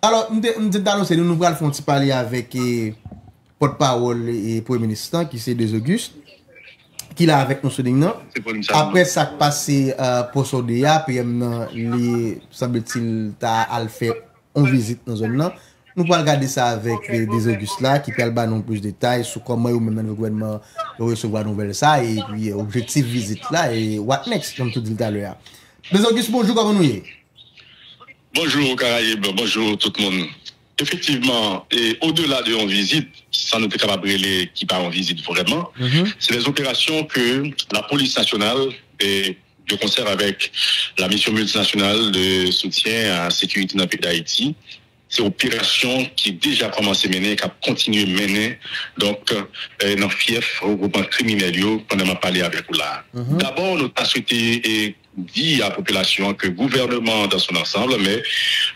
Alors, nous annoncé, nous allons parler avec porte-parole et Premier ministre, qui c'est 2 Auguste, qui là avec nous ce ding. Après ça passé pour Sodea, PM semble-t-il t'a fait une visite dans zone là. Nous allons regarder ça avec des Augustes là qui peut nous plus de détails sur comment ou même le gouvernement recevoir nouvelle ça et puis objectif visite là et what next comme tout dit tout à l'heure. Des Augustes, bonjour, comment nous est? Bonjour Caraïbes, bonjour tout le monde. Effectivement, et au-delà de une visite, ça nous est capable de qui part en visite vraiment, c'est les opérations que la police nationale et de concert avec la mission multinationale de soutien à la sécurité dans le pays d'Haïti, c'est une opération qui déjà commencé à mener, qui a continué à mener, donc, dans le fief regroupement criminel, pendant ma parlé avec vous là. D'abord, nous avons souhaité dit à la population que le gouvernement dans son ensemble, mais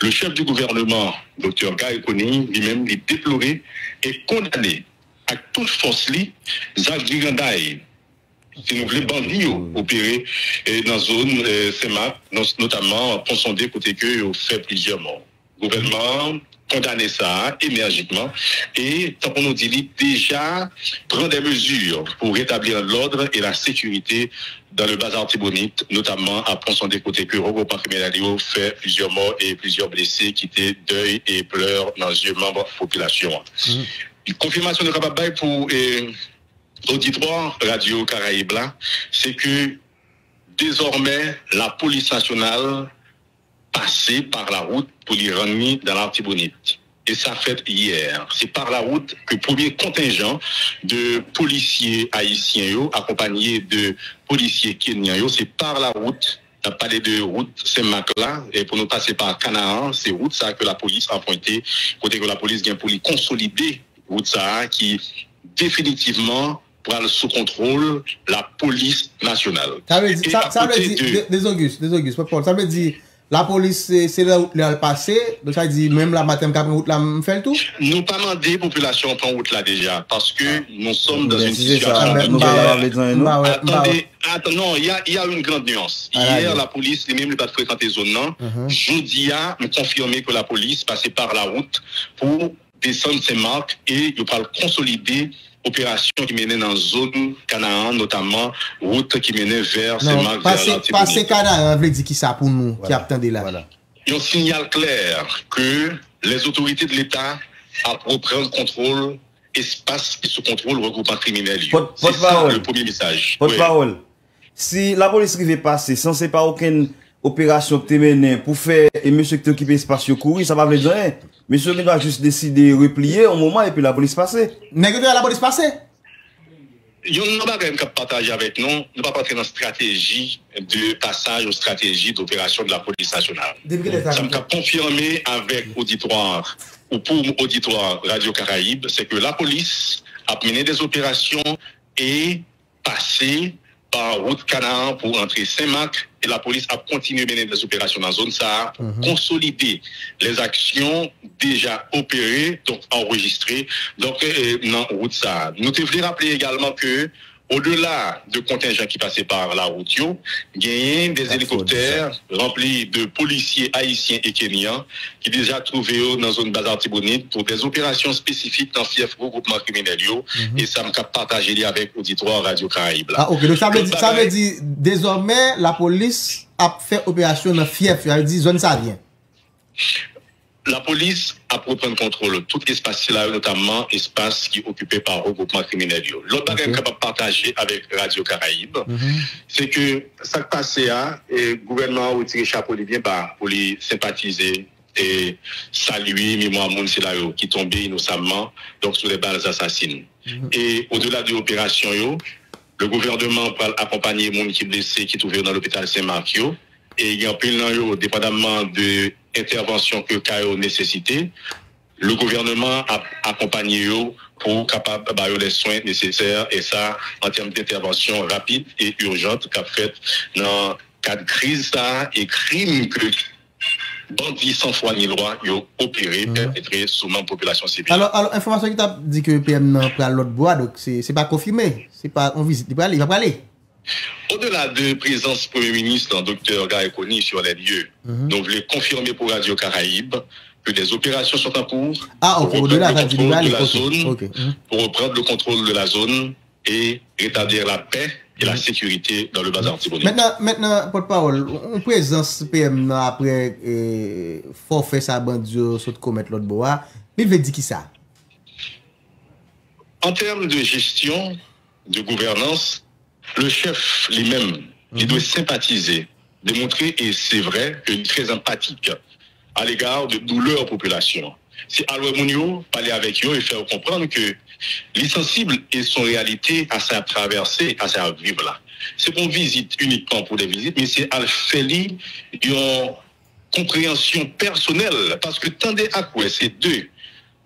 le chef du gouvernement, Dr. Gaye Koni, lui-même, il déplorait et condamné à toute force Zach Gigandaï. Si nous voulons bandits opérer dans la zone CEMAC, notamment pour sonder côté que ont fait plusieurs morts. Le gouvernement condamné ça énergiquement et tant qu'on nous dit déjà prend des mesures pour rétablir l'ordre et la sécurité dans le bazar Tibonite, notamment à prendre des côtés que regroupement criminel fait plusieurs morts et plusieurs blessés qui étaient deuil et pleurs dans les membres de la population. Une confirmation de capable pour auditoire Radio Caraïbes là, c'est que désormais la police nationale passer par la route pour les ramener dans l'Artibonite. Et ça fait hier. C'est par la route que le premier contingent de policiers haïtiens, accompagnés de policiers kenyans, c'est par la route. On a parlé de route Saint-Mac-là, et pour nous passer par Canaan, c'est route ça que la police a pointé, côté que la police vient pour les consolider, route ça qui définitivement prend sous contrôle la police nationale. Ça veut dire, des Augustes, ça veut dire, la police, c'est là où elle passe, donc ça dit, même la matin, quand route là, me fait le tout? Nous pas demandé population prend route là déjà, parce que nous sommes dans une situation. Attendez, non, il y a une grande nuance. Hier, la police, les mêmes pas fréquenté zone non. Jeudi, nous confirmé que la police passait par la route pour descendre ses marques et il va consolider opération qui menait dans la zone Canaan, notamment route qui menait vers ces marques. Passer Canaan, veut dire qui ça pour nous, qui attendait là. Voilà. Il y a un signal clair que les autorités de l'État reprennent contrôle, espace qui sous contrôle regroupement criminel. C'est ça le premier message. Porte-parole. Si la police arrive passer sans c'est pas aucune opération que tu mené pour faire et monsieur qui t'occupe espace courir, ça va veut dire rien. Monsieur doit juste décider de replier au moment et puis la police passer. Négocier la police passer. Il y a une chose que partager avec nous, ne pas partir dans la stratégie de passage aux stratégies d'opération de la police nationale. Ça me confirmé avec auditoire ou pour auditoire Radio Caraïbes, c'est que la police a mené des opérations et passé par route Canaan pour entrer Saint-Marc et la police a continué à mener des opérations dans la zone Sahara pour consolider les actions déjà opérées, donc enregistrées, donc dans la route Sahara. Nous devons rappeler également que au-delà de contingents qui passaient par la route, il y a des hélicoptères remplis de policiers haïtiens et kenyans qui déjà trouvés dans la zone bazar Tibonite pour des opérations spécifiques dans le fief regroupement criminel. Et ça me partager avec l'auditoire Radio Caraïbes. Ah, ok. Donc ça veut dire désormais la police a fait opération dans le fief, elle dit zone ça vient. La police a pour prendre contrôle de tout espace là, notamment espace qui est occupé par regroupement criminel. L'autre bagage capable de partager avec Radio Caraïbes, c'est que ça qui passe et le gouvernement a retiré chapeau bien bas pour les sympathiser et saluer mémoire moun qui tombait innocemment donc sous les balles assassines. Et au-delà de l'opération le gouvernement va accompagner les gens qui blessés qui trouvent dans l'hôpital Saint-Marc et il y a un peu dépendamment de intervention que CAIO nécessité, le gouvernement a accompagné pour capable les soins nécessaires et ça en termes d'intervention rapide et urgente qu'a fait dans le cadre de crise et crime que bandits sans foi ni loi ont opéré perpétré sous la population civile. Alors information qui t'a dit que PM n'a pas l'autre bois donc c'est pas confirmé, c'est pas on visite, il va pas aller. Au-delà de présence Premier ministre, Dr. Gaye Koni sur les lieux, nous voulons confirmer pour Radio Caraïbes que des opérations sont en cours pour reprendre le contrôle de la zone et rétablir la paix et la sécurité dans le bazar Tibonite. Maintenant, porte-parole, en présence PM après forfait sa bandio saute commettre l'autre bois, il veut dire qui ça? En termes de gestion, de gouvernance, le chef lui-même, il doit sympathiser, démontrer, et c'est vrai, qu'il est très empathique à l'égard de leur population. C'est Aloy Mounio parler avec eux et faire comprendre que les sensibles et son réalité à sa traversée, à sa vivre là. C'est pas une visite uniquement pour des visites, mais c'est à faire une compréhension personnelle, parce que tendez à quoi c'est deux.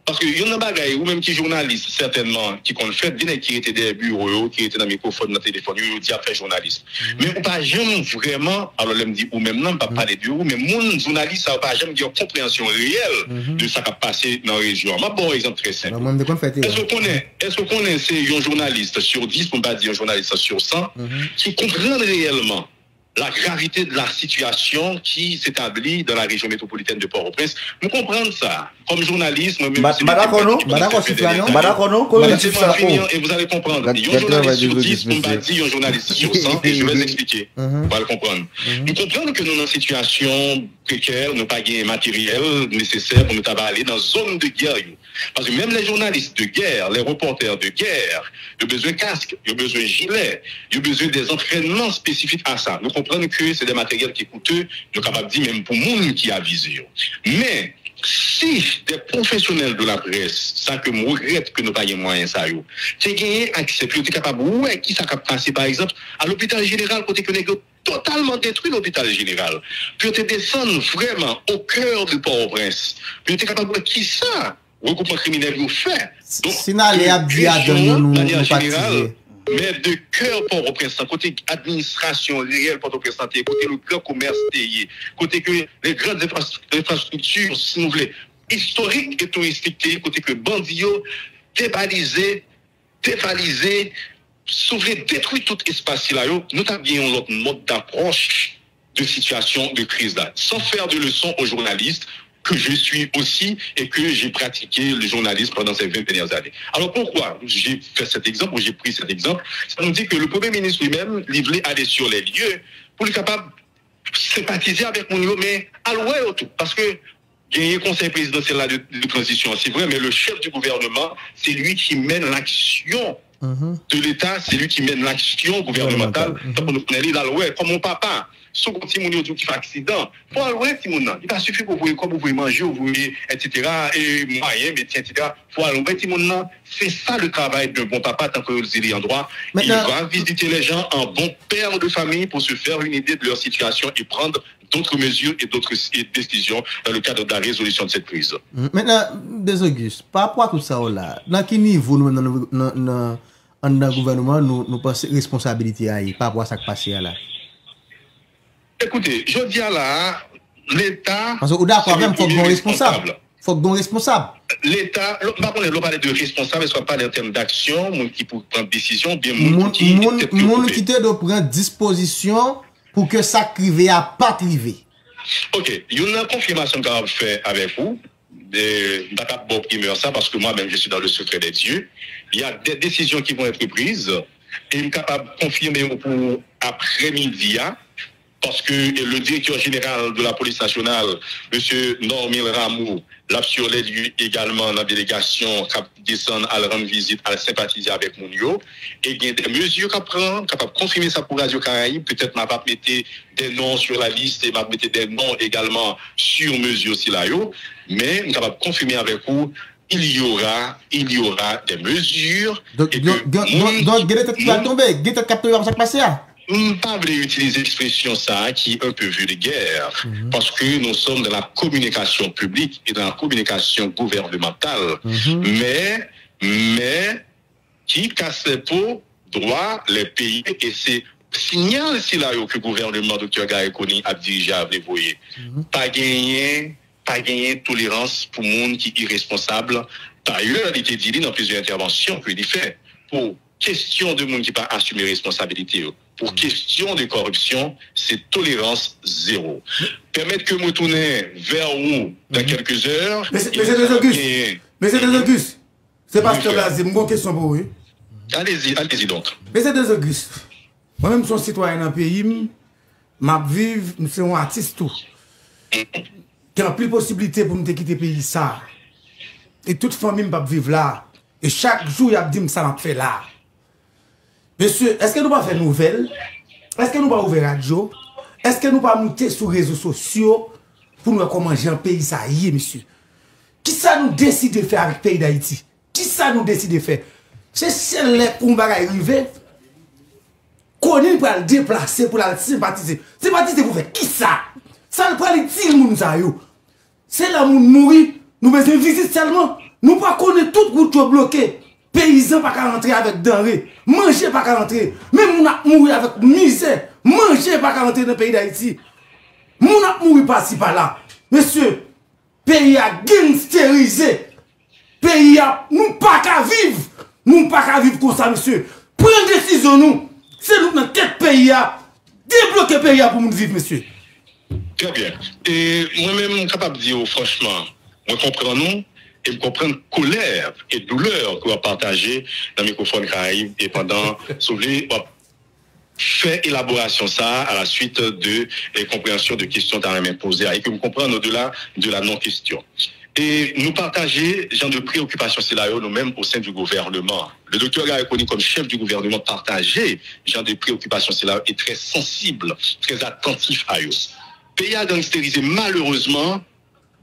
Parce que y en a bagaille ou même qui journaliste certainement qui qu'on fait bien qui était des bureaux qui était dans microphone dans téléphone il dit à faire journaliste mais on pas jamais vraiment alors là me dit ou même non pas parler de bureau mais mon journaliste ça pas jamais dire compréhension réelle de ça qui a passé dans la région. Ma bon exemple très simple. Est-ce qu'on connaît c'est un journaliste sur 10 pour pas dire un journaliste sur 100 qui comprend réellement la gravité de la situation qui s'établit dans la région métropolitaine de Port-au-Prince. Nous comprenons ça. Comme journaliste, et vous allez comprendre. Un journaliste sur 10, on va dire un journaliste sur 100, et je vais l'expliquer. On va le comprendre. Nous comprenons que nous, dans une situation précaire, nous n'avons pas de matériel nécessaire pour nous aller dans une zone de guerre. Parce que même les journalistes de guerre, les reporters de guerre, ils ont besoin de casques, ils ont besoin de gilets, ils ont besoin des entraînements spécifiques à ça. Nous comprenons que c'est des matériels qui sont coûteux, nous sommes capables de dire même pour le monde qui a visé. Mais si des professionnels de la presse, ça que je regrette que nous n'ayons pas moyen ça, c'est gagné accès, puis tu es capable, ouais, qui ça a passé par exemple à l'hôpital général, côté que nous avons totalement détruit l'hôpital général. Puis tu descends vraiment au cœur du Port-au-Prince. Puis tu es capable de voir qui ça regroupement criminel vous fait. Donc, manière générale, mais de cœur Port-au-Prince, côté administration réelle Port-au-Prince, côté le grand commerce, côté que les grandes infrastructures, si vous voulez, historiques et touristiques, côté que bandio, dévalisé, sauver, détruire tout espace là, nous avons notre mode d'approche de situation de crise là, sans faire de leçons aux journalistes, que je suis aussi et que j'ai pratiqué le journalisme pendant ces 20 dernières années. Alors pourquoi j'ai fait cet exemple ou j'ai pris cet exemple? Ça nous dit que le Premier ministre lui-même, il voulait aller sur les lieux pour être capable de sympathiser avec mon niveau, mais à l'ouest tout. Parce que il y a un conseil présidentiel là de transition, c'est vrai, mais le chef du gouvernement, c'est lui qui mène l'action de l'État, c'est lui qui mène l'action gouvernementale. Donc on est là, ouais, comme mon papa. Sous petit moun qui fait accident, pour aller petit moun il pas suffit pour vous comme vous voulez manger, vous voulez etc. et moyen médecin etc. Pour aller petit moun c'est ça le travail d'un bon papa tant que vous êtes en droit. Il va visiter les gens en bon père de famille pour se faire une idée de leur situation et prendre d'autres mesures et d'autres décisions dans le cadre de la résolution de cette crise. Maintenant, des Auguste, par rapport à tout ça là, dans quel niveau nous dans le gouvernement nous pensons responsabilité par rapport à ça qui passe là? Écoutez, je dis là, l'État... Parce que d'accord, même, il faut que l'on responsable. Faut que l'on responsable. L'État, par contre, on parle de responsable, ce ne soit pas en termes d'action, moun qui pour prendre décision, bien moun qui doit prendre disposition pour que ça crive à pas criver. Ok, il y a une confirmation que je vais faire avec vous. Je ne vais pas ça parce que moi-même, je suis dans le secret des dieux. Il y a des décisions qui vont être prises et je suis capable de confirmer pour après-midi. Parce que le directeur général de la police nationale, M. Normil Ramou, l'a sur les lieux également dans la délégation, qui descend à rendre visite, à sympathiser avec Mounio. Et il y a des mesures qu'à prendre, capable de confirmer ça pour Radio Caraïbe. Peut-être m'a pas mettre des noms sur la liste et m'a mettre des noms également sur mesure aussi là. Mais nous capable de confirmer avec vous. Il y aura des mesures. Donc, qui va tomber, capteur va se passer. Je ne pas utiliser l'expression ça qui est un peu vulgaire parce que nous sommes dans la communication publique et dans la communication gouvernementale. Mais qui casse les pots droit les pays et c'est signal si là que le gouvernement Dr. Gaye Koni a dirigé à vous voyez. Pas gagner tolérance pour monde qui est irresponsable. Par ailleurs, il était dit dans plusieurs interventions qu'il fait pour question de monde qui pas assumer responsabilité. Pour question de corruption, c'est tolérance zéro. Permettre que nous tournions vers où dans quelques heures. Mais c'est des Auguste. C'est Pasteur Lazim, une question pour vous. Allez-y donc. Mais c'est des Auguste. Moi-même, je suis citoyen dans le pays, je vis, je suis un artiste tout. Qui a plus de possibilités pour me quitter le pays ça. Et toute famille ne peut vivre là. Et chaque jour, il y a dit que ça m'a fait là. Monsieur, est-ce que nous pas faire nouvelles? Est-ce que nous pas ouvrir radio? Est-ce que nous pas monter sur les réseaux sociaux pour nous voir comment j'ai un pays ça y est, monsieur? Qui ça nous décide de faire avec le pays d'Haïti? Qui ça nous décide de faire? C'est celle pour nous arriver. Qu'on pour le déplacer, pour la sympathiser. Sympathiser pour faire qui ça? Ça ne prend les tirs, moun sa yo. C'est là où nous mourir. Nous besoin visite seulement. Nous pas connaître toute route bloquée. Paysans pas qu'à rentrer avec denrées. Manger pas qu'à rentrer. Même nous a mourir avec misère. Manger pas qu'à rentrer dans le pays d'Haïti. Nous a mourir par-ci par-là. Monsieur, pays a gangsterisé. Pays a nous pas qu'à vivre. Nous pas qu'à vivre comme ça, monsieur. Prenez décision nous. C'est nous dans quel pays a débloquer le pays pour nous vivre, monsieur. Très bien. Et moi-même, je suis capable de dire, franchement, moi comprends nous et je comprends colère et douleur qu'on va partager dans le microphone Caraïbe et pendant, souvenez, fait élaboration ça à la suite de compréhension de questions dans les posées et que vous comprenez au-delà de la non-question. Et nous partager genre de préoccupation c'est là nous-mêmes au sein du gouvernement. Le docteur Garekoni comme chef du gouvernement partager genre de préoccupation c'est là est très sensible, très attentif à eux. Pays a gangsterisé malheureusement,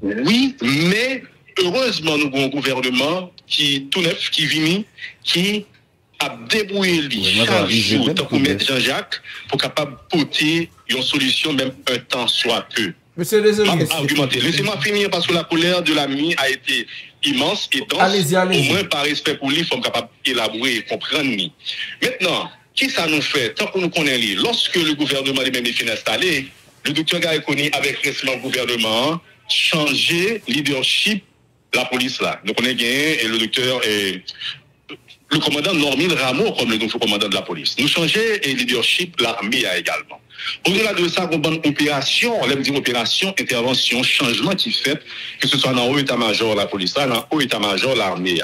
oui, mais heureusement nous avons un gouvernement qui tout neuf, qui vini, qui a débrouillé lui chaque jour pour mettre Jean-Jacques pour capable porter une solution même un temps soit peu. Monsieur argumenter. Laissez-moi finir parce que la colère de l'ami a été immense et donc au moins par respect pour lui, il faut capable d'élaborer et comprendre. Maintenant, qui ça nous fait tant que nous connaissons lorsque le gouvernement lui-même est installé, le docteur Garekoni avec récemment gouvernement changé leadership la police là. Donc on est gagné et le docteur est le commandant Normil Rameau comme le nouveau commandant de la police. Nous changer et leadership l'armée également. Au-delà de ça, on a une opération, on aime dire opération, intervention, changement qui fait, que ce soit dans le haut état-major la police, dans le haut état-major l'armée.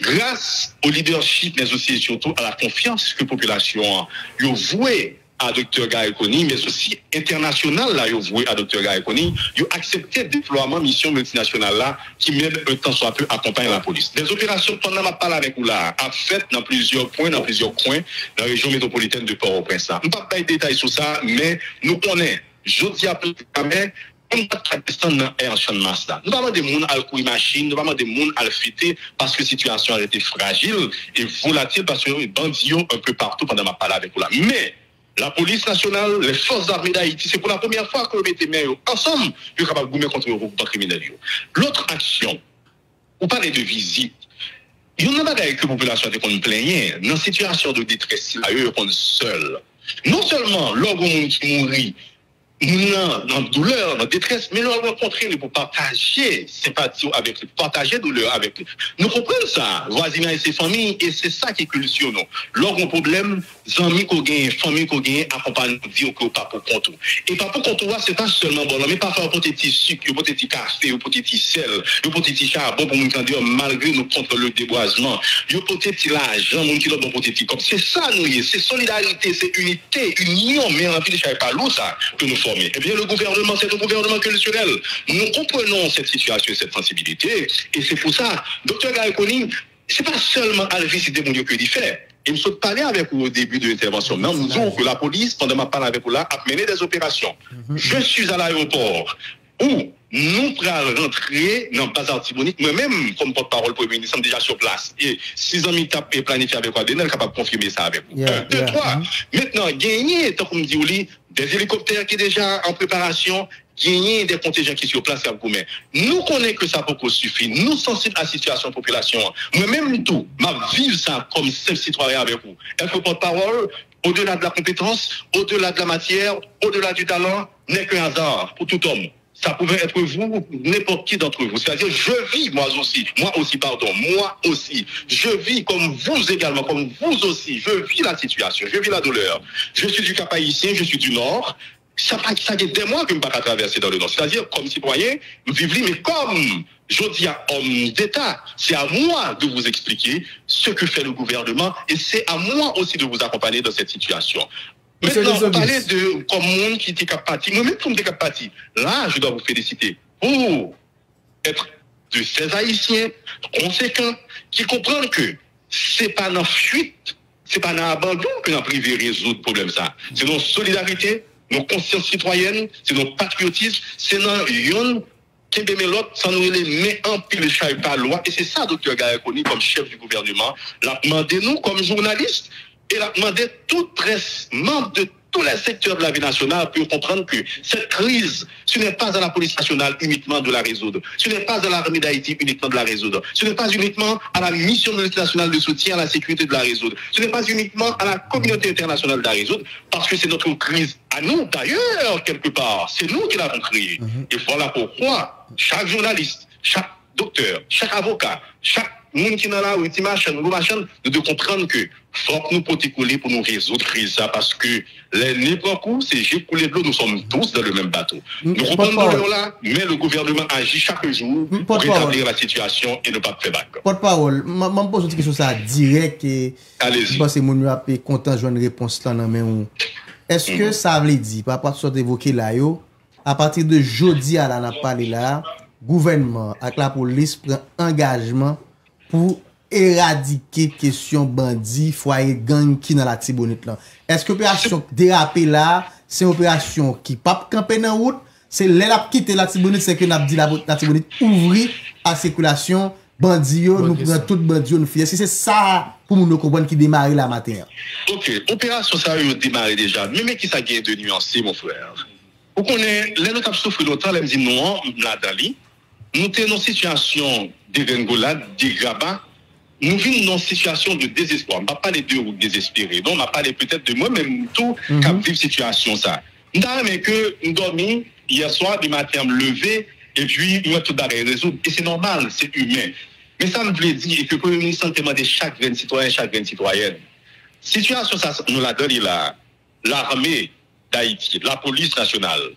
Grâce au leadership, mais aussi et surtout à la confiance que la population a voué à Dr. Garekoni, mais aussi international là, ils ont voué à Dr. Garekoni, ils ont accepté le déploiement mission multinationale là, qui même un temps soit peu accompagne la police. Des opérations pendant ma parole avec vous là, a fait dans plusieurs points, dans plusieurs coins, dans la région métropolitaine de Port-au-Prince. Je ne vais pas de détails sur ça, mais nous connaissons, je dis à plus jamais, on ne peut pas descendre dans un champ de masse là. Nous ne pouvons pas demander des gens à courir machine, nous ne pouvons pas demander des gens à le fêter parce que la situation a été fragile et volatile parce que les bandits un peu partout pendant ma parole avec vous là. Mais la police nationale, les forces armées d'Haïti, c'est pour la première fois que nous mettons mains ensemble, nous sommes capables de contre le groupe criminel. L'autre action, vous parlez de visite. Il y en a des que la population a qu'on plaignait, dans une situation de détresse, là, eux, qu'on est seul. Non seulement, l'homme qui mourit, dans douleur, dans détresse, mais nous rencontrer pour partager sympathie avec lui, partager douleur avec lui. Nous comprenons ça, voisinage et ses familles, et c'est ça qui est culture. Lorsqu'on a un problème, amis qu'on gagne, famille qu'on gagne, accompagne nous dire que pas pour compte. Et pas pour compte, c'est pas seulement bon, mais pas faire un petit sucre, un petit café, un petit sel, un petit charbon pour nous dire malgré nous contre le déboisement, un petit l'argent, mon kilo bon petit comme c'est ça nous c'est solidarité, c'est unité, union, mais en fait de pas l'eau ça que nous formons. Eh bien, le gouvernement, c'est un gouvernement culturel. Nous comprenons cette situation et cette sensibilité. Et c'est pour ça, Dr. Garekoni, ce n'est pas seulement à visiter mon Dieu que il fait. Il me souhaite parler avec vous au début de l'intervention. Mais nous disons que la police, pendant ma parole avec vous là, a mené des opérations. Je suis à l'aéroport où nous pourrons rentrer dans le bazar Tibonite. Moi-même, comme porte-parole pour le ministre, nous sommes déjà sur place. Et 6 ans, et planifié avec vous, nous sommes capables de confirmer ça avec vous. 1, 2, 3. Maintenant, gagner, tant qu'on me dit, des hélicoptères qui sont déjà en préparation, gagner des contingents qui sont sur place à vous. Nous connaissons que ça peut suffire. Nous sensibles à la situation de la population. Moi-même, tout, ma vivre ça comme simple citoyen avec vous. Être porte-parole, au-delà de la compétence, au-delà de la matière, au-delà du talent, n'est qu'un hasard pour tout homme. ça pouvait être vous, n'importe qui d'entre vous. C'est-à-dire, je vis, moi aussi, je vis comme vous également, comme vous aussi, je vis la situation, je vis la douleur. Je suis du Cap-Haïtien, je suis du Nord. Ça fait des mois que je ne peux pas traverser dans le Nord. C'est-à-dire, comme citoyen, vivre, mais comme je dis à homme d'État, c'est à moi de vous expliquer ce que fait le gouvernement et c'est à moi aussi de vous accompagner dans cette situation. Maintenant, vous parlez de comme monde qui était capable, moi-même comme des capables. Là, je dois vous féliciter pour être de ces Haïtiens conséquents qui comprennent que c'est pas dans fuite, c'est pas dans abandon que nous privé résoudre le problème ça. C'est notre solidarité, nos consciences citoyennes, c'est notre patriotisme, c'est dans yon qui met l'autre sans nous les met en pile chaque par loi. Et c'est ça, docteur Gaïakoni, comme chef du gouvernement, l'a demandé nous comme journalistes. Et l'a demandé tout reste membre de tous les secteurs de la vie nationale pour comprendre que cette crise, ce n'est pas à la police nationale uniquement de la résoudre. Ce n'est pas à l'armée d'Haïti uniquement de la résoudre. Ce n'est pas uniquement à la mission de l'État national de soutien à la sécurité de la résoudre. Ce n'est pas uniquement à la communauté internationale de la résoudre, parce que c'est notre crise à nous, d'ailleurs, quelque part. C'est nous qui l'avons créée. Et voilà pourquoi chaque journaliste, chaque docteur, chaque avocat, chaque monde qui est là, ou nous devons comprendre que faut que nous protéger pour nous résoudre crise ça parce que les néprends c'est j'ai coulé de l'eau, nous sommes tous dans le même bateau. Nous comprenons là, mais le gouvernement agit chaque jour pour rétablir la situation et ne pas faire back. Porte-parole, je pose une question ça direct et je pense que mon a content de joindre une réponse là dans main. Est-ce que ça veut dire par rapport à ce que évoqué là à partir de jeudi à la n'a parlé là, gouvernement avec la police prend engagement pour éradiquer question bandit, foyer gang qui dans la Tibonite là. Est-ce que l'opération dérapé là, c'est une opération qui pas camper dans route, c'est là quitter la Tibonite, c'est que n'a dit la Tibonite ouvrir à circulation bandit nous prend tout bandit nous fier. C'est ça pour nous comprendre qui démarre la matin. OK, opération ça a démarré déjà, mais qui ça gagne de nuancer mon frère. Vous connaissez les notables souffrent longtemps, les me dit non, là Dali. Nous sommes dans une situation de dégringolade, de grabat. Nous vivons dans une situation de désespoir. Je ne vais pas parler de désespéré. Donc, je vais parler peut-être de moi-même tout qui vivre situation ça. Nous avons que nous dormons hier soir, du matin, me lever, et puis nous avons tout d'arrêt résoudre. Et c'est normal, c'est humain. Mais ça me veut dire que le Premier ministre demande chaque grain citoyen, chaque grain citoyenne. Situation ça, nous la donne là. L'armée d'Haïti, la police nationale,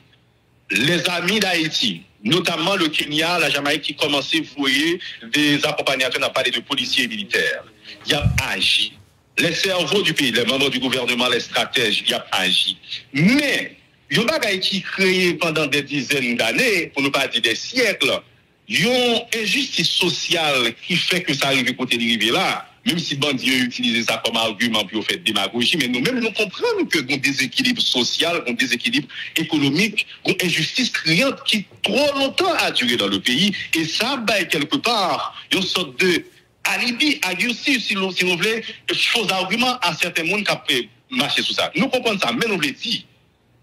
les amis d'Haïti, notamment le Kenya, la Jamaïque qui commençait à voyer des accompagnateurs, on a parlé de policiers et militaires. Il y a agi. Les cerveaux du pays, les membres du gouvernement, les stratèges, il y a agi. Mais, il y a un bagage qui créé pendant des dizaines d'années, pour ne pas dire des siècles, il y a une injustice sociale qui fait que ça arrive côté de là. Même si bandits utilisent ça comme argument pour faire démagogie, mais nous-mêmes, nous comprenons que un déséquilibre social, un déséquilibre économique, une injustice criante qui trop longtemps a duré dans le pays. Et ça, quelque part, une sorte de alibi, agussi, si vous voulez, faux argument à certains mondes qui ont marché sur ça. Nous comprenons ça, mais nous voulons dire,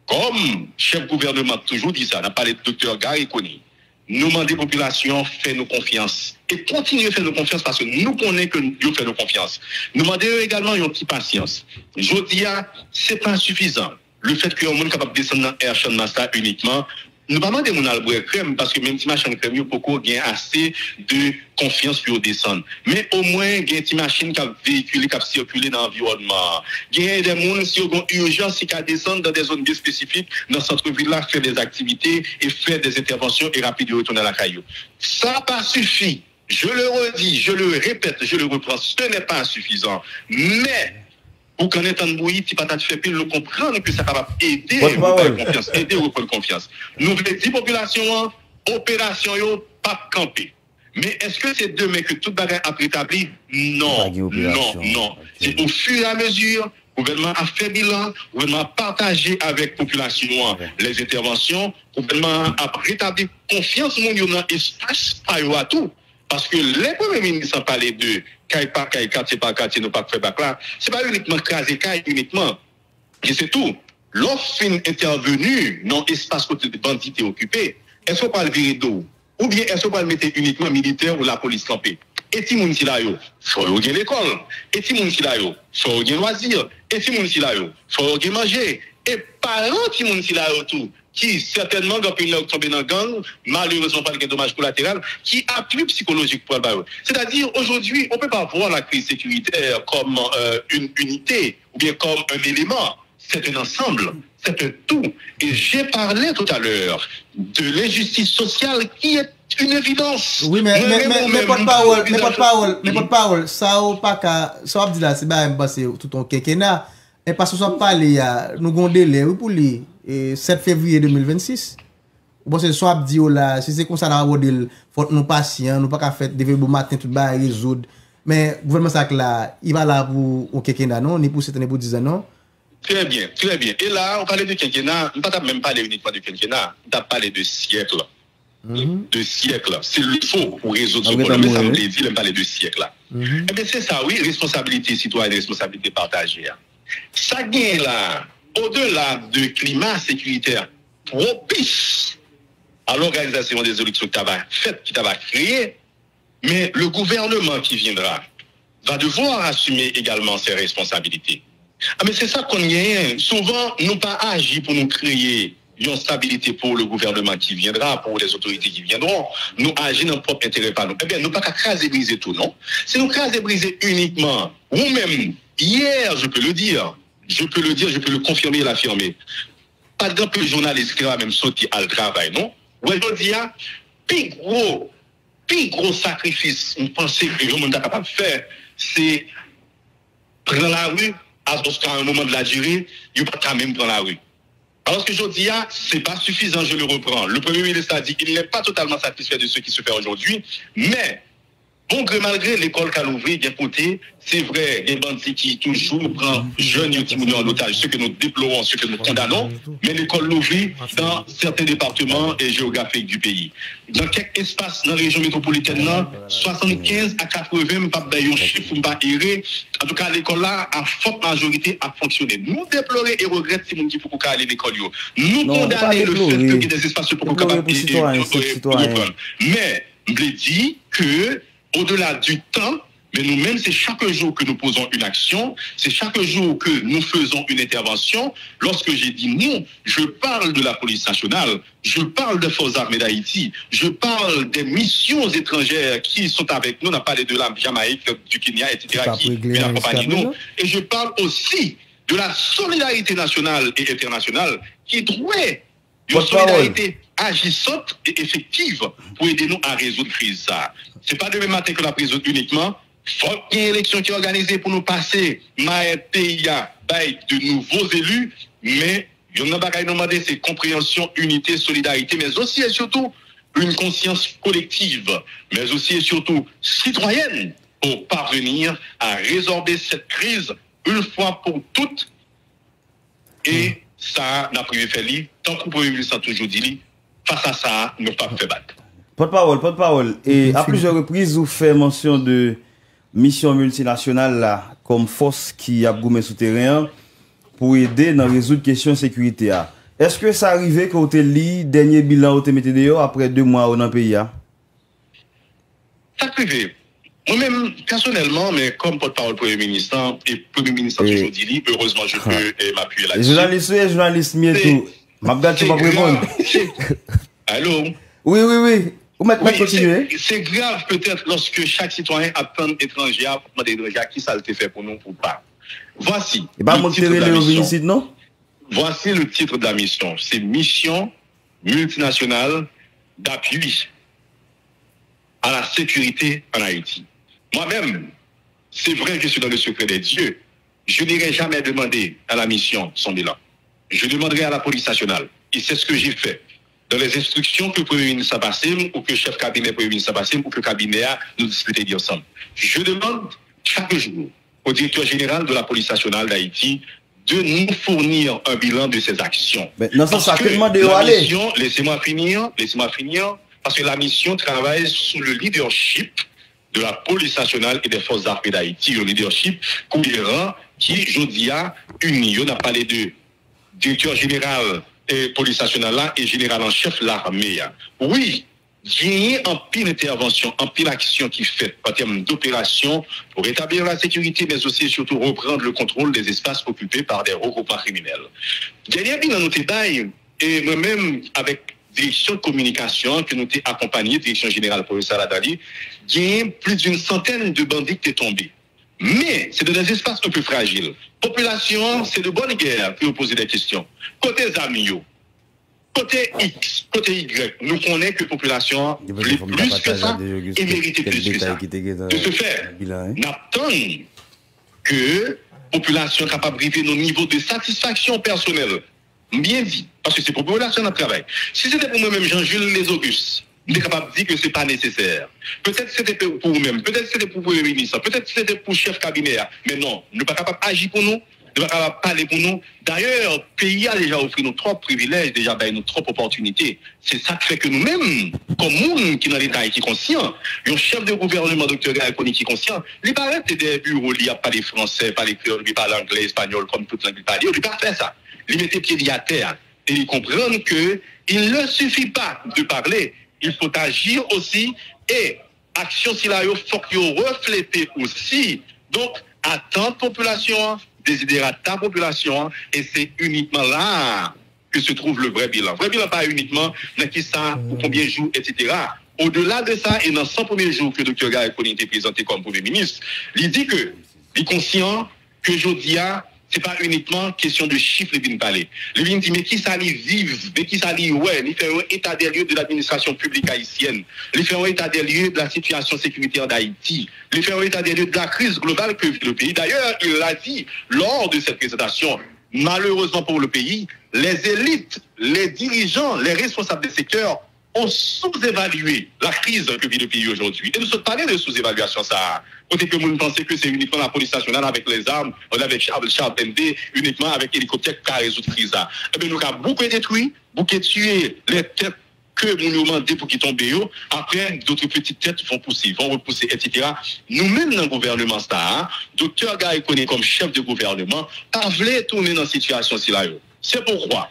comme chef gouvernement toujours dit ça, on a parlé de docteur Gaïakoni, nous demandons aux populations, faites-nous confiance. Et continuez à faire nos confiance parce que nous connaissons que nous faisons confiance. Nous demandons également une petite patience. Je dis, ce n'est pas suffisant. Le fait que monde capable de descendre dans Air Master uniquement, nous ne pas demander mon albre crème parce que même si machine crème, il y a beaucoup assez de confiance pour descendre. Mais au moins, il y a une machine qui a véhiculé, qui a circulé dans l'environnement. Il y a des gens qui ont urgence, qui descendent dans des zones bien spécifiques, dans le centre-ville là, faire des activités et faire des interventions et rapidement retourner à la caillou. Ça n'a pas suffi. Je le redis, je le répète, je le reprends, ce n'est pas suffisant. Mais, pour qu'on ait un bouilli, si patate fait pile, nous comprenons que ça va aider à reprendre confiance. Nous voulons dire population, opération, pas camper. Mais est-ce que c'est demain que tout bagage a rétabli? Non, non. C'est au fur et à mesure, le gouvernement a fait bilan, le gouvernement a partagé avec la population les interventions, le gouvernement a rétabli confiance dans l'espace, pas à tout. Parce que les premiers ministres ont parlé de quartier par quartier, nous pas faire bac là. Ce n'est pas uniquement craser uniquement. Et c'est tout. Lorsqu'on est intervenu dans l'espace côté de bandits occupé, est-ce qu'on parle virer d'eau? Ou bien est-ce qu'on parle mettre uniquement militaire ou la police campée? Et si moun si la yo, faut y aller l'école. Et si moun si la yo, faut y aller loisir. Et si moun si la yo, faut y manger. Et parents si moun si la yo tout, qui certainement tombé dans gang, malheureusement pas de dommages collatéraux, qui a plus psychologique pour le bail. C'est-à-dire aujourd'hui, on peut pas voir la crise sécuritaire comme une unité ou bien comme un élément. C'est un ensemble, c'est un tout. Et j'ai parlé tout à l'heure de l'injustice sociale qui est une évidence. Oui, mais pas de parole, ça ou pas qu'à, ça dit là, c'est pas passer tout ton quinquennat. Et parce que ça parle, nous avons délai pour lui, 7 février 2026. Bon, c'est soit dit là, si c'est comme ça, il faut nous patients, nous pas faire des beaux matins, tout bas, résoudre. Mais le gouvernement, ça là, il va là pour un quinquennat, non, ni pour 7 ans, ni pour 10 ans, non. Très bien, très bien. Et là, on parlait de quinquennat, on ne peut même pas parler uniquement de quinquennat, on peut parler de siècle. De siècle. C'est le faux pour résoudre ce problème, mais ça me dit, on peut parler de siècle. Eh bien, c'est ça, oui, responsabilité citoyenne, responsabilité partagée. Ça gagne là, au-delà de climat sécuritaire propice à l'organisation des élections qui va créer, mais le gouvernement qui viendra va devoir assumer également ses responsabilités. Ah, mais c'est ça qu'on y a. Souvent, nous pas agi pour nous créer une stabilité pour le gouvernement qui viendra, pour les autorités qui viendront. Nous agissons dans notre propre intérêt par nous. Eh bien, nous pas qu'à craser briser tout, non? C'est nous craser briser uniquement, ou même, hier, je peux le dire, je peux le confirmer et l'affirmer. Par exemple, le journaliste qui va même sauter à le travail, non? Aujourd'hui, il y a plus gros sacrifice, on pense que le monde est capable de faire, c'est prendre la rue, à un moment de la durée, il n'y a pas quand même prendre la rue. Alors que je dis, ce n'est pas suffisant, je le reprends. Le Premier ministre a dit qu'il n'est pas totalement satisfait de ce qui se fait aujourd'hui, mais bon gré malgré l'école qu'elle ouvre, bien côté, c'est vrai, les bandits qui toujours prennent jeunes et en otage, ce que nous déplorons, ce que nous condamnons, mais l'école l'ouvre dans certains départements et géographiques du pays. Dans quelques espaces dans la région métropolitaine, 75 à 80, pas d'ailleurs chiffre, pas erré. En tout cas, l'école là, à forte majorité, a fonctionné. Nous déplorons et regrettons si nous disons qu'il faut aller à l'école. Nous condamnons le fait qu'il y ait des espaces pour reprendre. Mais, je dis que au-delà du temps, mais nous-mêmes, c'est chaque jour que nous posons une action, c'est chaque jour que nous faisons une intervention. Lorsque j'ai dit nous, je parle de la police nationale, je parle des forces armées d'Haïti, je parle des missions étrangères qui sont avec nous, on a parlé de la Jamaïque, du Kenya, etc., qui accompagnent nous. Et je parle aussi de la solidarité nationale et internationale qui doit une solidarité agissante et effective pour aider nous à résoudre la crise. Ce n'est pas demain matin que la prise uniquement. Il faut qu'il y ait une élection qui est organisée pour nous passer de nouveaux élus, mais il y a pas demandé c'est compréhension, unité, solidarité, mais aussi et surtout une conscience collective, mais aussi et surtout citoyenne pour parvenir à résorber cette crise une fois pour toutes. Et ça n'a pas fait tant que le Premier ministre a toujours dit, face à ça, nous ne pouvons pas faire battre. Porte-parole. Et à plusieurs reprises, vous faites mention de mission multinationale là, comme force qui a goumé souterrain pour aider dans résoudre questions de sécurité. Est-ce que ça arrive quand vous avez dernier bilan au météo après 2 mois dans le pays? Ça arrive. Moi-même, personnellement, mais comme porte-parole Premier ministre, et Premier ministre toujours dit, heureusement, je peux m'appuyer là-dessus. Journaliste, tout. Mabda, tu vas répondre. Allô? Oui. Vous m'avez continué. C'est grave peut-être lorsque chaque citoyen attend étranger pour demander étranger qui ça le fait pour nous ou pas. Voici. Voici le titre de la mission. C'est mission multinationale d'appui à la sécurité en Haïti. Moi-même, c'est vrai que je suis dans le secret des dieux. Je n'irai jamais demander à la mission son bilan. Je demanderai à la police nationale. Et c'est ce que j'ai fait. Dans les instructions que le Premier ministre a passées, ou que le chef cabinet Premier ministre a passé, ou que le cabinet a nous discuté ensemble. Je demande chaque jour au directeur général de la police nationale d'Haïti de nous fournir un bilan de ses actions. Mais non, ça tellement de mission, laissez-moi finir, parce que la mission travaille sous le leadership de la police nationale et des forces armées d'Haïti, le leadership cohérent qui, je dis, a uni. On a parlé de directeur général et police nationale là et général en chef l'armée. Oui, il y a un pile d'intervention, un pile d'action qui fait en termes d'opération pour rétablir la sécurité, mais aussi et surtout reprendre le contrôle des espaces occupés par des regroupements criminels. Dernier bilan notre détail, Et moi-même, avec direction de communication que nous t'ai accompagné, direction générale professeur Ladali, il y a plus d'une centaine de bandits qui sont tombés. Mais c'est dans des espaces un peu fragiles. Population, c'est de bonne guerre qui vous posez des questions. Côté Zamio, côté X, côté Y, nous connaissons que la population voulait plus que ça et méritait plus que ça. De ce fait, nous attendons que la population est capable de arriver au niveau de satisfaction personnelle. Bien dit, parce que c'est pour la population de travail. Si c'était pour moi-même, Jean-Jules Les Augustes, je suis capable de dire que ce n'est pas nécessaire. Peut-être que c'était pour vous-même, peut-être que c'était pour le Premier ministre, peut-être que c'était pour le chef cabinet, mais non, nous ne sommes pas capables d'agir pour nous. Ne pas capable parler pour nous. D'ailleurs, le pays a déjà offert nos trop privilèges, déjà nos trop opportunités. C'est ça qui fait que nous-mêmes, comme monde qui est dans l'État et qui est conscient, un chef de gouvernement, Dr. Gaïkoni, qui est conscient, il parle des bureaux, il n'y a pas les français, pas les créoles, il parle anglais, espagnol, comme toute langue, il parle. Il ne peut pas faire ça. Il met pieds à terre et il comprend que il ne suffit pas de parler, il faut agir aussi et action si là, il faut refléter aussi. Donc, attendre population, désidérer ta population, et c'est uniquement là que se trouve le vrai bilan. Le vrai bilan, pas uniquement dans qui ça, pour combien de jours, etc. Au-delà de ça, et dans 100 premiers jours que Dr. Gaïkoni était présenté comme Premier ministre, il dit que, il est conscient que Jodia, c'est pas uniquement question de chiffres de parler. Le vient dit, mais qui ça lui vive, mais qui ça lui ouais, il fait un état des lieux de l'administration publique haïtienne, il fait un état des lieux de la situation sécuritaire d'Haïti, il fait un état des lieux de la crise globale que vit le pays. D'ailleurs, il l'a dit lors de cette présentation, malheureusement pour le pays, les élites, les dirigeants, les responsables des secteurs ont sous-évalué la crise que vit le pays aujourd'hui. Et nous sommes parlé de sous-évaluation, ça. Côté que nous pensons que c'est uniquement la police nationale avec les armes, avec Charles ND, uniquement avec hélicoptère qui a résolu la crise. Eh bien, nous avons beaucoup détruit, beaucoup tué les têtes que nous nous demandons pour qu'ils tombent. Après, d'autres petites têtes vont pousser, vont repousser, etc. Nous-mêmes, dans le gouvernement, ça, Dr. Gaïkoni, comme chef de gouvernement, pas voulu tourner dans cette situation-là. C'est pourquoi,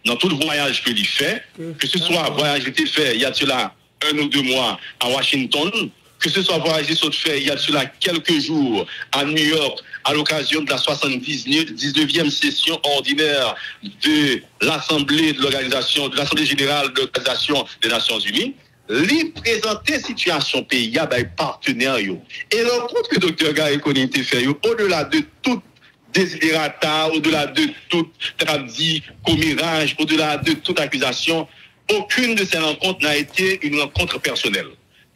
dans tout le voyage que il fait, que ce soit voyage qui était fait il y a cela 1 ou 2 mois à Washington, que ce soit voyage qui soit fait il y a cela quelques jours à New York, à l'occasion de la 79e session ordinaire de l'Assemblée de l'Organisation, de l'Assemblée générale de l'Organisation des Nations Unies, lui présenter situation pays à partenaires. Et le compte que Dr. Gaïkoni était fait, au-delà de toute désidérata, au-delà de tout commérage, au-delà de toute accusation, aucune de ces rencontres n'a été une rencontre personnelle.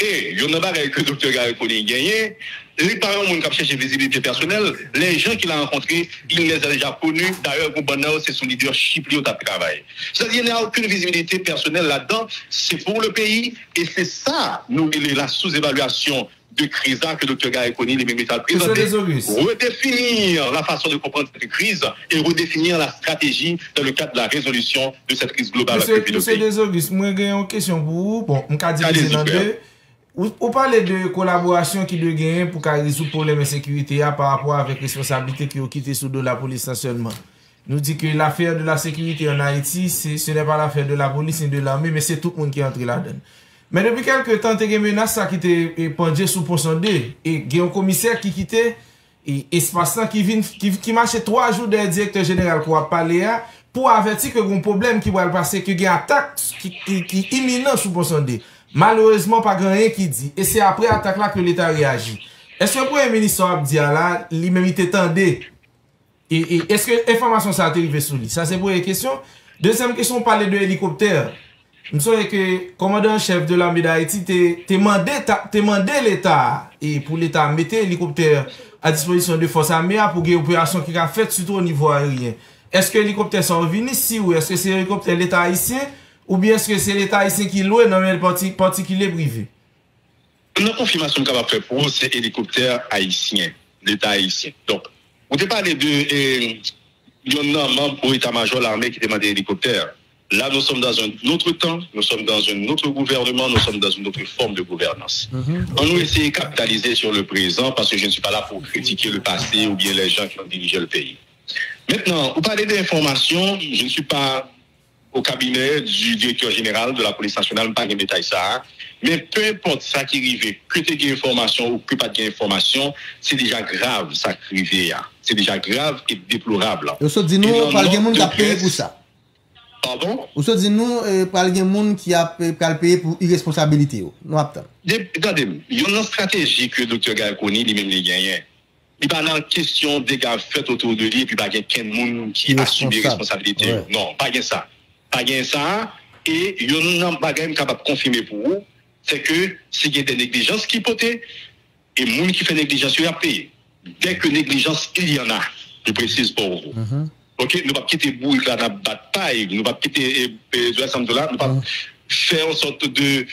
Et il y en a pas que le Dr. Gaïkoni a gagné. Les parents qui ont cherché visibilité personnelle, les gens qu'il a rencontrés, il les a déjà connus. D'ailleurs, c'est son leadership qui a travaillé. C'est-à-dire qu'il n'y a aucune visibilité personnelle là-dedans. C'est pour le pays. Et c'est ça, nous, la sous-évaluation de crise que le Dr. Gaïkoni, les médias présentés, redéfinir la façon de comprendre cette crise et redéfinir la stratégie dans le cadre de la résolution de cette crise globale. Monsieur Desauguste, moi j'ai une question pour vous. Bon, on va diviser dans deux. Vous parlez de collaboration qui doit gagner pour résoudre le problème de sécurité par rapport avec la responsabilité qui ont quitté sous de la police seulement. Nous dit que l'affaire de la sécurité en Haïti, ce n'est pas l'affaire de la police ni de l'armée, mais c'est tout le monde qui est entré là-dedans. Mais depuis quelques temps, il y a une menace qui était pendue sous Ponson 2. Et il y a un commissaire qui quittait espace qui marchait 3 jours de directeur général pour parler pour avertir qu'il y a un problème qui va passer, qu'il y a une attaque qui est imminente sous Ponson 2. Malheureusement, pas grand rien qui dit. Et c'est après l'attaque là que l'État réagit. Est-ce que le Premier ministre a dit là, lui-même il t'étendait? Et est-ce que l'information ça a arrivé sur lui? Ça c'est pour les questions. Deuxième question, on parlait de hélicoptère. Nous savons que le commandant-chef de l'armée d'Haïti t'a demandé l'État et pour l'État mettre l'hélicoptère à disposition de forces armées pour une opération qui a fait surtout au niveau aérien. Est-ce que l'hélicoptère sont revenus ici ou est-ce que c'est l'hélicoptère de l'État haïtien ou bien est-ce que c'est l'État haïtien qui loue dans le particulier privé? La confirmation qu'on va faire pour vous, c'est l'hélicoptère haïtien, l'État haïtien. Donc, vous avez parlé de un membre pour l'état-major de l'armée qui demandait l'hélicoptère. Là, nous sommes dans un autre temps, nous sommes dans un autre gouvernement, nous sommes dans une autre forme de gouvernance. On nous essaie de capitaliser sur le présent parce que je ne suis pas là pour critiquer le passé ou bien les gens qui ont dirigé le pays. Maintenant, vous parlez d'informations, je ne suis pas au cabinet du directeur général de la police nationale, pas de détail ça, mais peu importe ça qui arrive, que tu aies information ou que pas d'information, c'est déjà grave ça qui arrive. C'est déjà grave et déplorable. Vous dit nous, pas de monde qui a payé pour ça. Pardon? Ou se dit nous, pral gen moun qui a payé pour irresponsabilité. Nous attendons. Regardez, il y a une stratégie que le Dr. Gaïkouni lui-même les gagne. Il n'y a pas de question des gars faits autour de lui et puis pas quelqu'un monde qui assume les responsabilités. Ouais. Non, pas bien ça. Pas bien ça. Et il y a un bagage capable de confirmer pour vous, c'est que s'il y a des négligences qui potent, et monde qui fait négligence, il a payé. Dès que négligence, il y en a. Je précise pour vous. Ok, nous ne pouvons pas quitter bouille là dans la bataille, nous ne pouvons pas quitter $200, nous ne pouvons pas faire en sorte de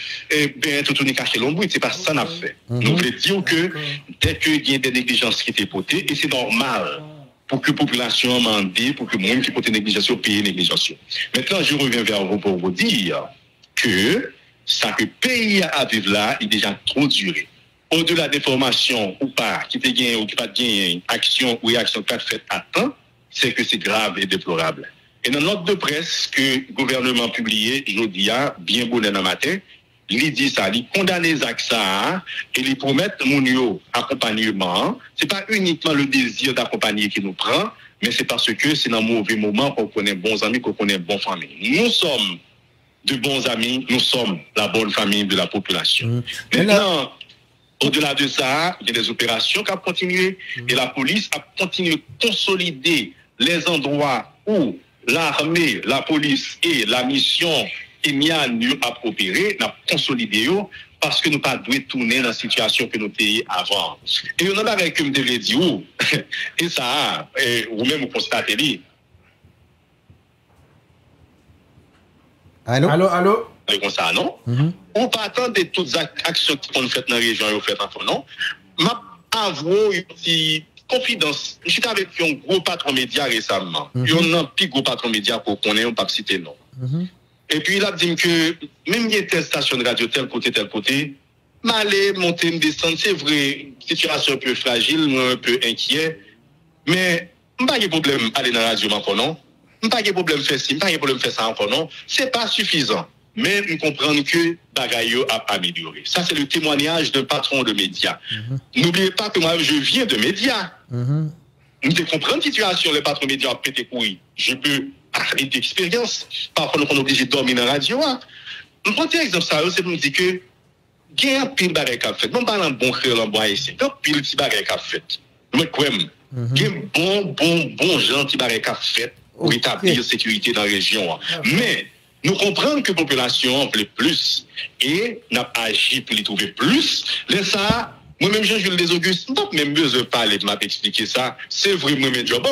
tout tourner cacher l'ombre, c'est pas ça qu'on a fait. Nous voulons dire que dès qu'il y a des négligences qui étaient potées, et c'est normal pour que la population m'en dise, pour que le monde qui pote négligence paye négligence. Maintenant, je reviens vers vous pour vous dire que ça que le pays à vivre là est déjà trop duré. Au-delà des formations ou pas, qui te gagne ou qui pas gagne, action ou réaction pas faite à temps, c'est que c'est grave et déplorable. Et dans notre de presse que le gouvernement a publié, jeudi, bien bon dans le matin, il dit ça, il condamne les actes et il promet mon accompagnement. C'est pas uniquement le désir d'accompagner qui nous prend, mais c'est parce que c'est dans un mauvais moment qu'on connaît bons amis, qu'on connaît bonne famille. Nous sommes de bons amis, nous sommes la bonne famille de la population. Maintenant, au-delà de ça, il y a des opérations qui ont continué et la police a continué de consolider les endroits où l'armée, la police et la mission Emian a opéré, n'a consolidé parce que nous pas dû tourner dans la situation que nous étions avant. Et on a avec que me devait dire et ça, vous-même vous constatez. Allô? Comme ça, non? On pas attendre de toutes les actions qu'on fait dans la région, on fait en non. M'a avoué une petite confidence. Je suis avec un gros patron média récemment. Il y a un petit gros patron média qu'on connaît, on ne peut pas citer non. Et puis il a dit que même il y a telle station de radio, tel côté, m'aller monter, me descendre, c'est vrai, situation un peu fragile, un peu inquiet, mais pas de problème aller dans la radio encore non. Pas de problème faire ci, pas de problème faire ça encore non. C'est pas suffisant. Mais nous comprenons que Bagayo a amélioré. Ça, c'est le témoignage d'un patron de médias. N'oubliez pas que moi, je viens de médias. Nous devons comprendre la situation, les patrons de médias ont pété couille. Je peux avoir d'expérience. Parfois, nous sommes obligés de dormir dans la radio. Je prends un exemple, ça, c'est pour me dire que il y a un pile bagay qu'a fait. Non, pas un bon créole en bois ici. Il y a un pile petit bagay qu'a fait. Moi, quoi, il y a un bon gentil bagay qu'a fait pour établir la sécurité dans la région. Mais, nous comprenons que la population veut plus et n'a agi pour y trouver plus. Là, ça, moi-même, Jean-Jules Desauguste, pas même besoin de parler, de m'expliquer ça. C'est vraiment mon job.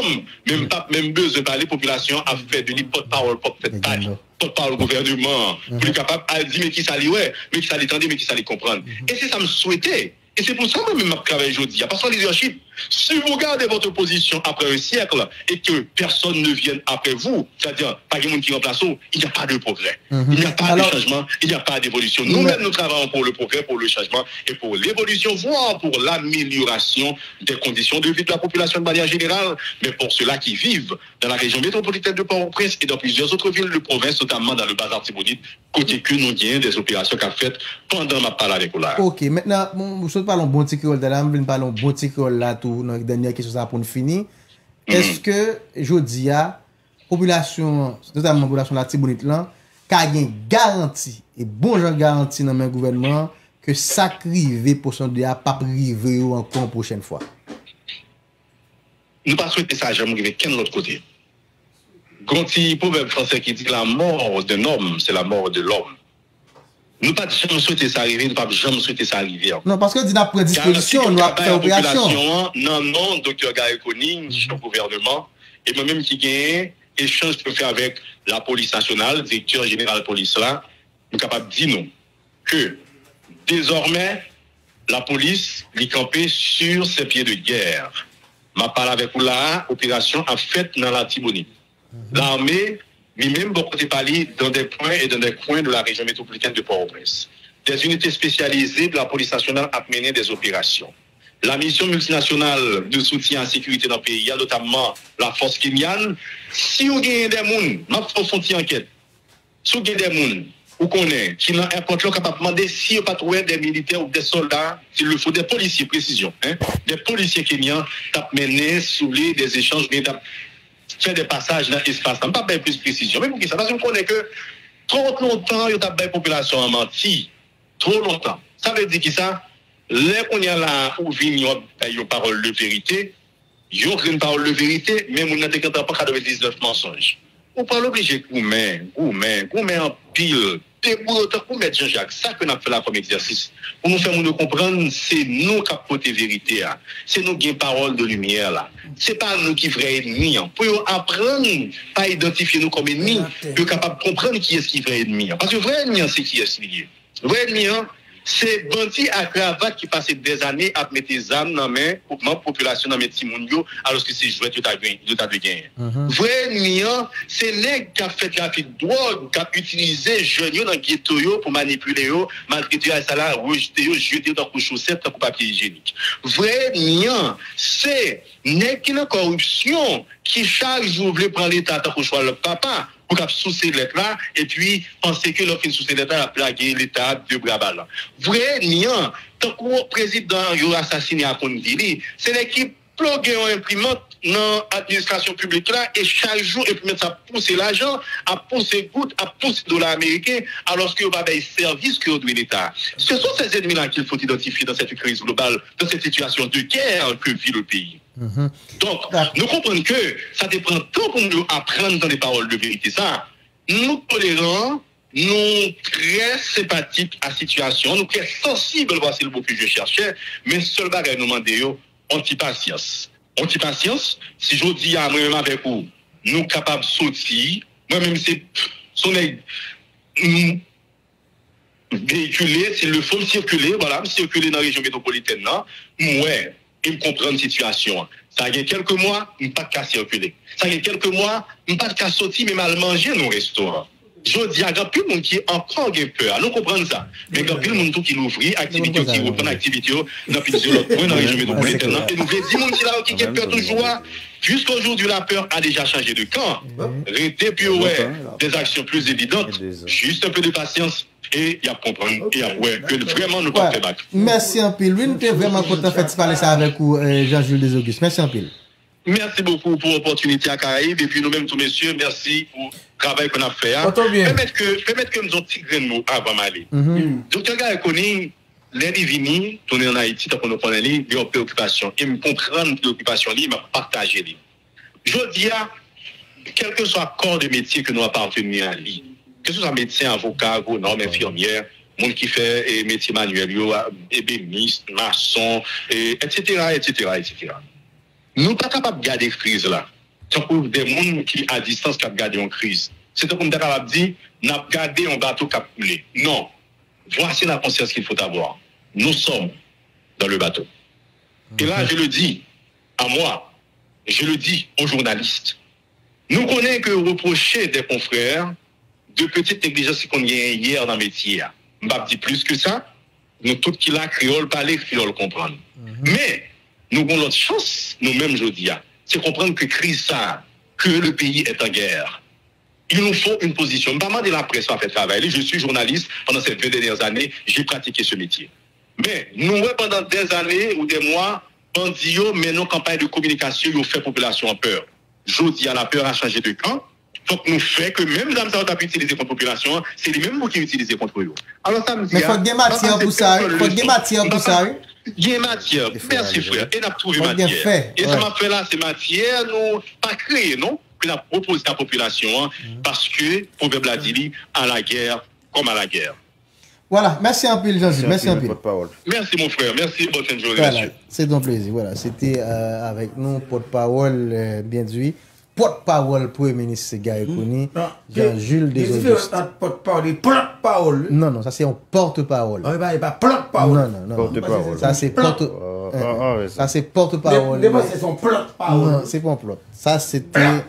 Même pas même besoin de parler, la population a fait de porte-parole, porte-parole au gouvernement, pour être capable de dire, mais qui ça lui, ouais, mais qui ça lui tendre, mais qui ça lui comprendre. Et c'est ça que je souhaitais. Et c'est pour ça que moi-même, je travaille aujourd'hui. Parce que le leadership, si vous gardez votre position après un siècle et que personne ne vienne après vous, c'est-à-dire pas de monde qui remplace vous, il n'y a pas de progrès. Il n'y a pas de changement, il n'y a pas d'évolution. Nous-mêmes, nous travaillons pour le progrès, pour le changement et pour l'évolution, voire pour l'amélioration des conditions de vie de la population de manière générale, mais pour ceux-là qui vivent dans la région métropolitaine de Port-au-Prince et dans plusieurs autres villes de province, notamment dans le Bas Artibonite, côté que nous avons des opérations qu'a faites pendant ma parole avec Ola. Ok, maintenant, nous parlons bon petit créole de là, nous parlons bon petit créole là, tout, dans la dernière question, ça pour nous finir. Est-ce que, je dis à, population, notamment la population de la Tibonite là, qu'a une garantie, et bon genre garantie dans le gouvernement, que ça crive pour son dia, pas privé ou encore une prochaine fois? Nous pas souhaiter ça jamais arriver qu'un autre côté. Quand il y a un proverbe français qui dit que la mort d'un homme, c'est la mort de l'homme. Nous ne pas jamais souhaiter ça arriver, nous ne pas jamais souhaiter ça arriver. Non, parce que nous avons pris disposition, nous avons fait opération. Non, Dr. Gaïkouni, le gouvernement, et moi-même qui gagne échange que faire avec la police nationale, directeur général de police là, nous sommes capables de dire nous que désormais, la police est campée sur ses pieds de guerre. Ma parle avec vous là, opération a fait dans la Tibonite. L'armée, lui-même, beaucoup de parler dans des points et dans des coins de la région métropolitaine de Port-au-Prince. Des unités spécialisées de la police nationale ont mené des opérations. La mission multinationale de soutien à la sécurité dans le pays, notamment la force kenyane, si vous avez des gens, ma force enquête, si vous avez des gens, vous connaissez, qui n'ont un contrôle capable de demander si vous pas trouvé des militaires ou des soldats, s'il le faut, des policiers, précision, des policiers kenyans, ont mené sous des échanges, faire des passages dans l'espace. On ne pas bien plus de précision. Mais pour qui ça? Parce qu'on connaît que trop longtemps, il y a la population a menti. Trop longtemps. Ça veut dire que ça, les qu'on y a là, où vient une parole de vérité, il y a une parole de vérité, mais on n'a pas 99 mensonges. On ne peut pas l'obliger de goumer en pile. Pour mettre Jean-Jacques, ça que nous avons fait là comme exercice, pour nous faire nous comprendre, c'est nous qui avons la vérité. C'est nous qui avons parole de lumière. Là. C'est pas nous qui sommes vrais ennemis. Pour apprendre à identifier nous comme ennemis, pour capable de comprendre qui est vrai ennemi. Parce que vrai ennemi, c'est qui est lié. Vrai ennemi, c'est bandit à cravate qui passe des années à mettre des armes dans la main pour la population dans les petits mondiaux alors que c'est joué tout à gagner. Vrai ennemi, c'est les qui a fait trafic de drogue, qui a utilisé les jeunes dans le ghetto pour manipuler, maltraiter ça là, rejeter, jeter dans les chaussettes pour papier hygiénique. Vrai ennemi, c'est les qui ont la corruption, qui chaque jour veut prendre l'État pour choisir le papa. Pour qu'à sous ces lettres-là, et puis penser que l'on fin sous ces lettres-là a plagué l'État de Brabal. Vrai, niant, tant que le président a assassiné à Kondili, c'est l'équipe pluguée en imprimante dans l'administration publique là, et chaque jour, imprimante ça pousse l'argent, à pousser gouttes, à pousser dollars américains, alors qu'il y a des services que doit l'État. Ce sont ces ennemis-là qu'il faut identifier dans cette crise globale, dans cette situation de guerre que vit le pays. Donc, nous comprenons que ça dépend tant pour nous apprendre dans les paroles de vérité. Ça, nous tolérons, nous très sympathiques à la situation, nous très sensibles, voici le mot que je cherchais, mais seul bagage nous demande, antipatience. Antipatience, si je dis à moi-même avec vous, nous capables de sortir, moi-même c'est véhiculer, c'est le faut circuler, voilà, circuler dans la région métropolitaine, là, ouais. Il comprend une situation. Ça y a quelques mois, il n'y a pas de cas circuler. Ça y a quelques mois, il n'y a pas de cas sortir, mais mal manger dans nos restaurants. Je dis, il y a plus de monde qui est encore peur. Nous comprenons ça. Mais il y a plus de monde qui l'ouvre, activité qui reprend l'activité, dans la région métropolitaine. Et nous voulons dire qui a peur toujours. Jusqu'aujourd'hui, la peur a déjà changé de camp. Restez puis ouais, des actions plus évidentes. Juste un peu de patience. Et il y a comprendre, et ouais, que vraiment nous pas faire. Merci en pile. Lui, nous sommes vraiment content de faire parler ça avec vous, Jean-Jules Desauguste. Merci en pile. Merci beaucoup pour l'opportunité à Caraïbes. Et puis nous-mêmes, tous messieurs, merci pour le travail qu'on a fait. Permettre que nous ayons petit grain de mots avant d'aller. Docteur Gare connu, les divini, tourner en Haïti, tant qu'on nous connaît, il y a une préoccupation. Et me comprendre une préoccupation, il m'a partagé. Je dis à, quel que soit le corps de métier que nous appartenons à lui, que ce soit médecin, avocat, agronome, infirmière, monde qui fait métier manuel, ébéniste, maçon, etc. Nous ne sommes pas capables de garder la crise là. C'est pour des gens qui à distance qui gardent une crise. C'est comme nous capable de dire, nous avons gardé un bateau qui a coulé. Non. Voici la conscience qu'il faut avoir. Nous sommes dans le bateau. Et là, je le dis à moi, je le dis aux journalistes. Nous connaissons que reprocher des confrères de petites négligences qu'on y a hier dans le métier. Je ne vais pas dire plus que ça. Nous, tous qui la créole, parler, créole, comprendre. Mais, nous avons l'autre chance, nous-mêmes, je dis, c'est comprendre que crise ça, que le pays est en guerre. Il nous faut une position. Je ne vais pas demander la presse à faire travailler. Je suis journaliste. Pendant ces 20 dernières années, j'ai pratiqué ce métier. Mais, nous, pendant des années ou des mois, bandits, mais nos campagnes de communication, ils ont fait population en peur. Je dis, la peur a changé de camp. Donc, nous fait que même dans ça, on a pu utiliser contre la population, c'est les mêmes mots qui utilisent contre eux. Alors, ça me dit. Mais il faut des matières pour ça. Il faut des matières pour ça. Il y a matière. Merci, frère. Et on a trouvé matière. Et ça m'a fait là, ces matières, nous, pas créées, non? Puis on a proposé à la population, parce que, pour Bebladili, à la guerre, comme à la guerre. Voilà. Merci un peu, Jean-Jules. Merci un peu. Merci, mon frère. Merci, bonne journée, monsieur. C'est un plaisir. Voilà. C'était avec nous, porte-parole, bien dit. Porte-parole Premier ministre Gare Connu, Jean-Jules Desauguste. Porte-parole. Non, ça c'est un porte-parole. Pas porte-parole. Non. Porte-parole. Ça c'est porte-parole. Ça c'est porte-parole. C'est son plot-parole. Non, c'est pas un plot. Ça c'était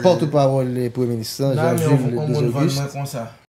porte-parole Premier ministre Jean-Jules Desauguste.